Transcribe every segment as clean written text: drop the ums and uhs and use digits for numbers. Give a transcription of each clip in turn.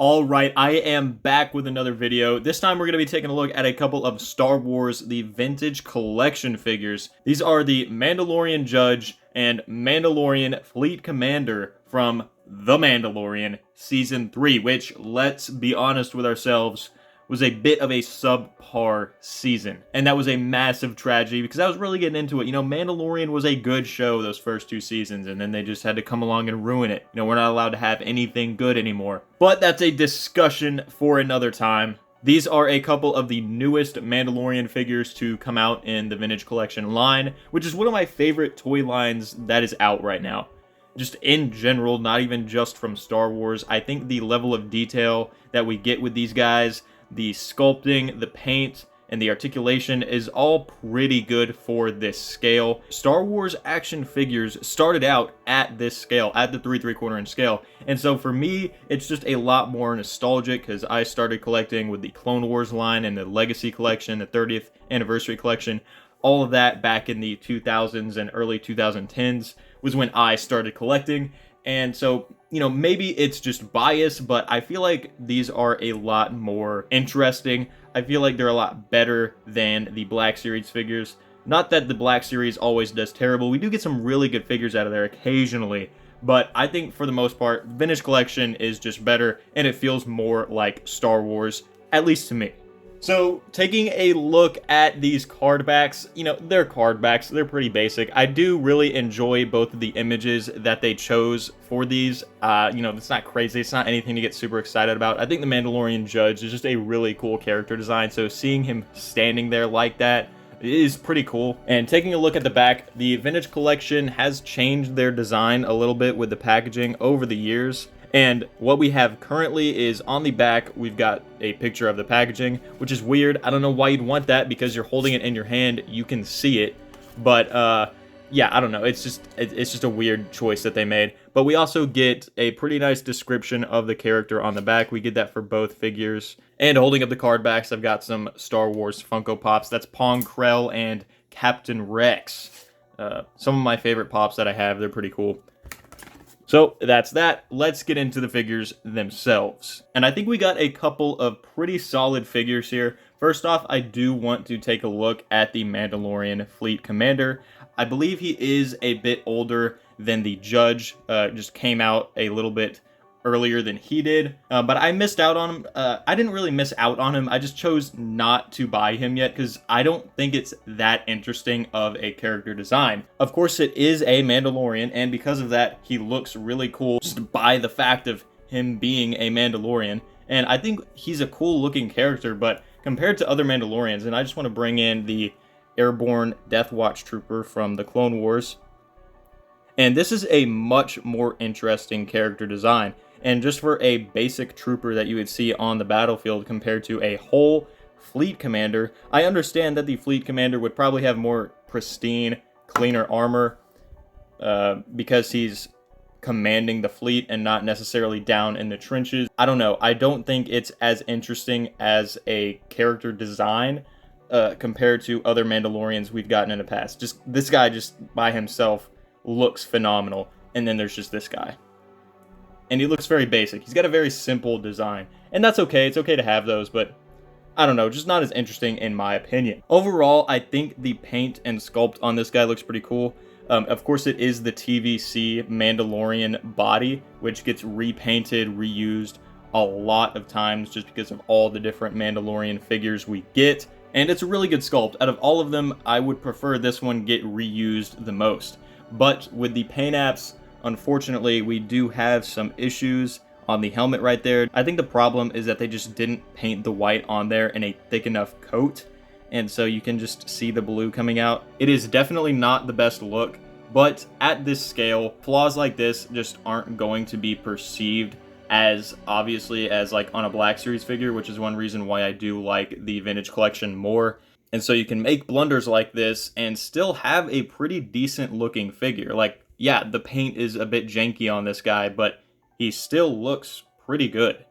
All right, I am back with another video. This time we're going to be taking a look at a couple of Star Wars, the Vintage Collection figures. These are the Mandalorian Judge and Mandalorian Fleet Commander from The Mandalorian Season 3, which, let's be honest with ourselves, was a bit of a subpar season. And that was a massive tragedy because I was really getting into it. You know, Mandalorian was a good show those first two seasons, and then they just had to come along and ruin it. You know, we're not allowed to have anything good anymore. But that's a discussion for another time. These are a couple of the newest Mandalorian figures to come out in the Vintage Collection line, which is one of my favorite toy lines that is out right now. Just in general, not even just from Star Wars. I think the level of detail that we get with these guys, the sculpting, the paint, and the articulation is all pretty good for this scale. Star Wars action figures started out at this scale, at the 3¾ inch scale. And so for me, it's just a lot more nostalgic because I started collecting with the Clone Wars line and the Legacy collection, the 30th anniversary collection. All of that back in the 2000s and early 2010s was when I started collecting. And so, you know, maybe it's just bias, but I feel like these are a lot more interesting. I feel like they're a lot better than the Black Series figures. Not that the Black Series always does terrible. We do get some really good figures out of there occasionally. But I think for the most part, the Vintage Collection is just better, and it feels more like Star Wars, at least to me. So, taking a look at these card backs, you know, they're card backs, they're pretty basic. I do really enjoy both of the images that they chose for these. You know, it's not crazy, it's not anything to get super excited about. I think the Mandalorian Judge is just a really cool character design, so seeing him standing there like that is pretty cool. And taking a look at the back, the Vintage Collection has changed their design a little bit with the packaging over the years. And what we have currently is on the back, we've got a picture of the packaging, which is weird. I don't know why you'd want that because you're holding it in your hand. You can see it. But, yeah, I don't know. It's just a weird choice that they made. But we also get a pretty nice description of the character on the back. We get that for both figures. And holding up the card backs, I've got some Star Wars Funko Pops. That's Pong Krell and Captain Rex. Some of my favorite Pops that I have. They're pretty cool. So that's that. Let's get into the figures themselves. And I think we got a couple of pretty solid figures here. First off, I do want to take a look at the Mandalorian Fleet Commander. I believe he is a bit older than the Judge. Just came out a little bit earlier than he did, but I missed out on him. I didn't really miss out on him. I just chose not to buy him yet because I don't think it's that interesting of a character design. Of course, it is a Mandalorian, and because of that, he looks really cool just by the fact of him being a Mandalorian. And I think he's a cool looking character, but compared to other Mandalorians, and I just want to bring in the Airborne Death Watch Trooper from the Clone Wars. And this is a much more interesting character design. And just for a basic trooper that you would see on the battlefield compared to a whole fleet commander, I understand that the fleet commander would probably have more pristine, cleaner armor because he's commanding the fleet and not necessarily down in the trenches. I don't know. I don't think it's as interesting as a character design compared to other Mandalorians we've gotten in the past. Just this guy just by himself looks phenomenal. And then there's just this guy. And he looks very basic. He's got a very simple design. And that's okay. It's okay to have those, but I don't know, just not as interesting in my opinion. Overall, I think the paint and sculpt on this guy looks pretty cool. Of course, it is the TVC Mandalorian body, which gets repainted, reused a lot of times just because of all the different Mandalorian figures we get. And it's a really good sculpt. Out of all of them, I would prefer this one get reused the most. But with the paint apps, unfortunately, we do have some issues on the helmet right there. I think the problem is that they just didn't paint the white on there in a thick enough coat, and so you can just see the blue coming out. It is definitely not the best look, but at this scale, flaws like this just aren't going to be perceived as obviously as like on a Black Series figure, which is one reason why I do like the Vintage Collection more. And so you can make blunders like this and still have a pretty decent looking figure. Like, yeah, the paint is a bit janky on this guy, but he still looks pretty good.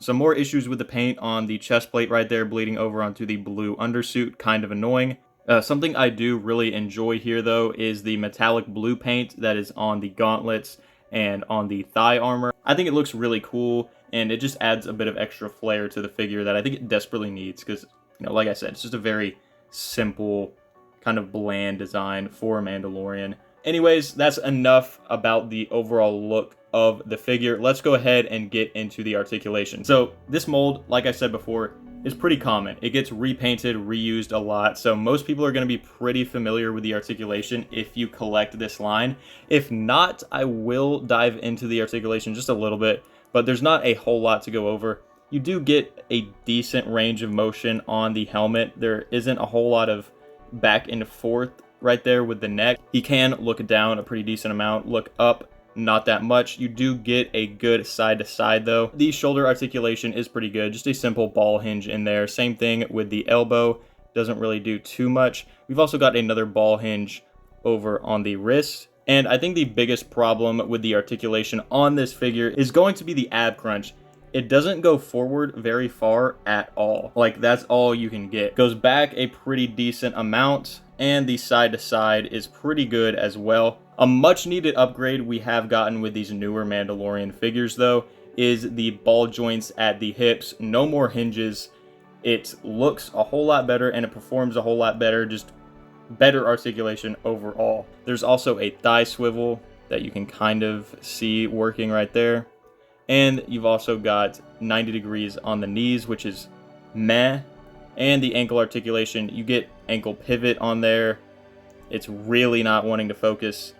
Some more issues with the paint on the chest plate right there, bleeding over onto the blue undersuit, kind of annoying. Something I do really enjoy here, though, is the metallic blue paint that is on the gauntlets and on the thigh armor. I think it looks really cool, and it just adds a bit of extra flair to the figure that I think it desperately needs, because, you know, like I said, it's just a very simple, kind of bland design for a Mandalorian. Anyways, that's enough about the overall look of the figure. Let's go ahead and get into the articulation. So this mold, like I said before, is pretty common. It gets repainted, reused a lot, so most people are going to be pretty familiar with the articulation if you collect this line. If not, I will dive into the articulation just a little bit, but there's not a whole lot to go over. You do get a decent range of motion on the helmet. There isn't a whole lot of back and forth right there with the neck. He can look down a pretty decent amount, look up not that much. You do get a good side to side though. The shoulder articulation is pretty good, just a simple ball hinge in there. Same thing with the elbow, doesn't really do too much. We've also got another ball hinge over on the wrist. And I think the biggest problem with the articulation on this figure is going to be the ab crunch. It doesn't go forward very far at all. Like, that's all you can get. Goes back a pretty decent amount, and the side to side is pretty good as well. A much needed upgrade we have gotten with these newer Mandalorian figures though is the ball joints at the hips. No more hinges. It looks a whole lot better and it performs a whole lot better, just better articulation overall. There's also a thigh swivel that you can kind of see working right there. And you've also got 90 degrees on the knees, which is meh. And the ankle articulation, you get ankle pivot on there. It's really not wanting to focus.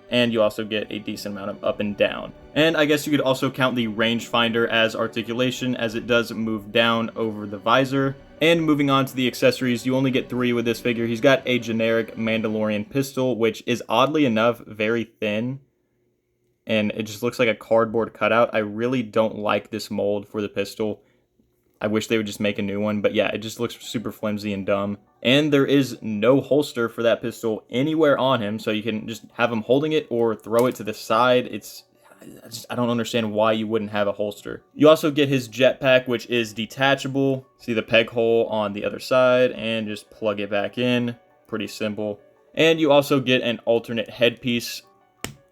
And you also get a decent amount of up and down. And I guess you could also count the rangefinder as articulation, as it does move down over the visor. And moving on to the accessories, you only get 3 with this figure. He's got a generic Mandalorian pistol, which is oddly enough very thin. And it just looks like a cardboard cutout. I really don't like this mold for the pistol. I wish they would just make a new one, but yeah, it just looks super flimsy and dumb. And there is no holster for that pistol anywhere on him, so you can just have him holding it or throw it to the side. I don't understand why you wouldn't have a holster. You also get his jetpack, which is detachable. See the peg hole on the other side, and just plug it back in. Pretty simple. And you also get an alternate headpiece,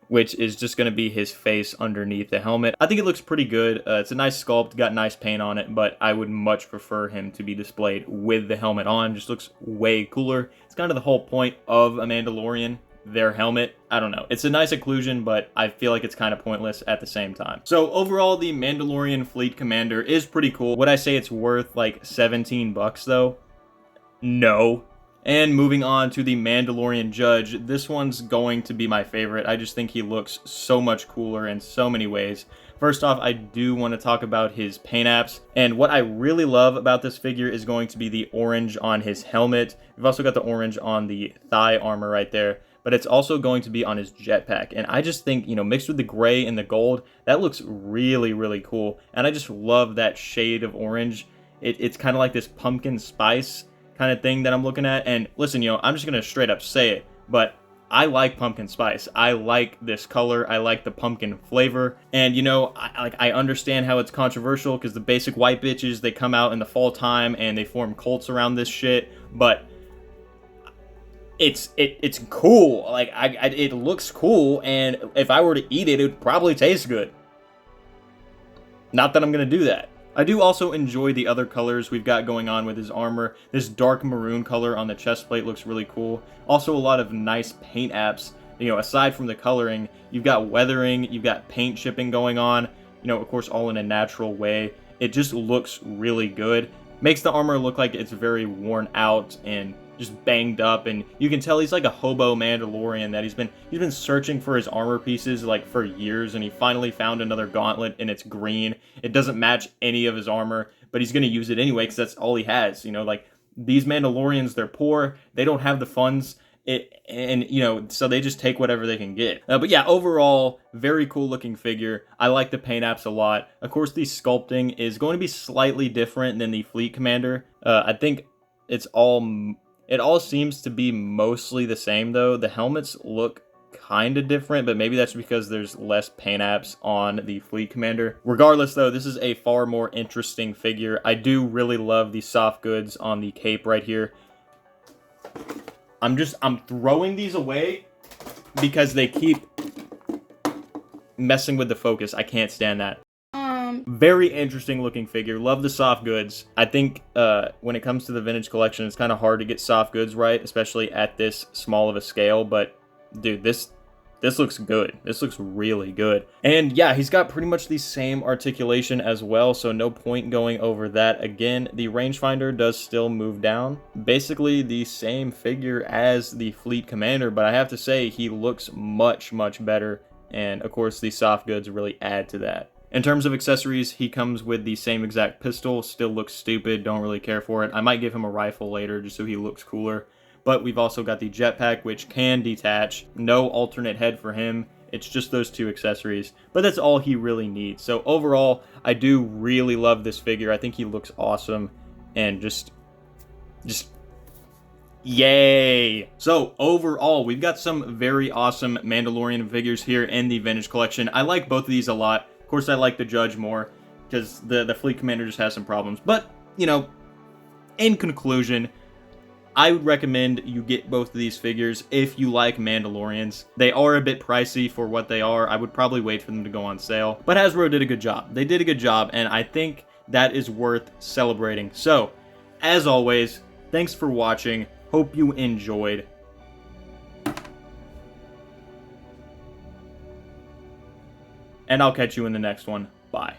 which is just going to be his face underneath the helmet. I think it looks pretty good. It's a nice sculpt, got nice paint on it, but I would much prefer him to be displayed with the helmet on. Just looks way cooler. It's kind of the whole point of a Mandalorian, their helmet. I don't know. It's a nice inclusion, but I feel like it's kind of pointless at the same time. So overall, the Mandalorian Fleet Commander is pretty cool. Would I say it's worth like 17 bucks though? No. And moving on to the Mandalorian Judge, this one's going to be my favorite. I just think he looks so much cooler in so many ways. First off, I do want to talk about his paint apps. And what I really love about this figure is going to be the orange on his helmet. We've also got the orange on the thigh armor right there. But it's also going to be on his jetpack. And I just think, you know, mixed with the gray and the gold, that looks really, really cool. And I just love that shade of orange. It's kind of like this pumpkin spice kind of thing that I'm looking at. And listen, you know, I'm just gonna straight up say it, but I like pumpkin spice. I like this color. I like the pumpkin flavor. And you know, I understand how it's controversial because the basic white bitches, they come out in the fall time and they form cults around this shit, but it's cool. Like it looks cool, and if I were to eat it, it would probably taste good. Not that I'm gonna do that. I do also enjoy the other colors we've got going on with his armor. This dark maroon color on the chest plate looks really cool. Also a lot of nice paint apps. You know, aside from the coloring, you've got weathering, you've got paint chipping going on. You know, of course, all in a natural way. It just looks really good. Makes the armor look like it's very worn out and just banged up, and you can tell he's like a hobo Mandalorian that he's been searching for his armor pieces like for years, and he finally found another gauntlet, and it's green. It doesn't match any of his armor, but he's gonna use it anyway because that's all he has. You know, like these Mandalorians, they're poor, they don't have the funds, and you know, so they just take whatever they can get. But yeah, overall, very cool looking figure. I like the paint apps a lot. Of course, the sculpting is going to be slightly different than the Fleet Commander. I think it all seems to be mostly the same though. The helmets look kind of different, but maybe that's because there's less paint apps on the Fleet Commander. Regardless though, this is a far more interesting figure. I do really love the soft goods on the cape right here. I'm throwing these away because they keep messing with the focus. I can't stand that. Very interesting looking figure. Love the soft goods. I think when it comes to the vintage collection, it's kind of hard to get soft goods right, especially at this small of a scale. But dude, this looks good. This looks really good. And yeah, he's got pretty much the same articulation as well, so no point going over that. Again, the rangefinder does still move down. Basically the same figure as the Fleet Commander, but I have to say he looks much, much better. And of course, the soft goods really add to that. In terms of accessories, he comes with the same exact pistol. Still looks stupid. Don't really care for it. I might give him a rifle later just so he looks cooler. But we've also got the jetpack, which can detach. No alternate head for him. It's just those two accessories. But that's all he really needs. So overall, I do really love this figure. I think he looks awesome. And just yay! So overall, we've got some very awesome Mandalorian figures here in the Vintage Collection. I like both of these a lot. Of course, I like the Judge more because the Fleet Commander just has some problems. But, you know, in conclusion, I would recommend you get both of these figures if you like Mandalorians. They are a bit pricey for what they are. I would probably wait for them to go on sale. But Hasbro did a good job. They did a good job, and I think that is worth celebrating. So, as always, thanks for watching. Hope you enjoyed. And I'll catch you in the next one. Bye.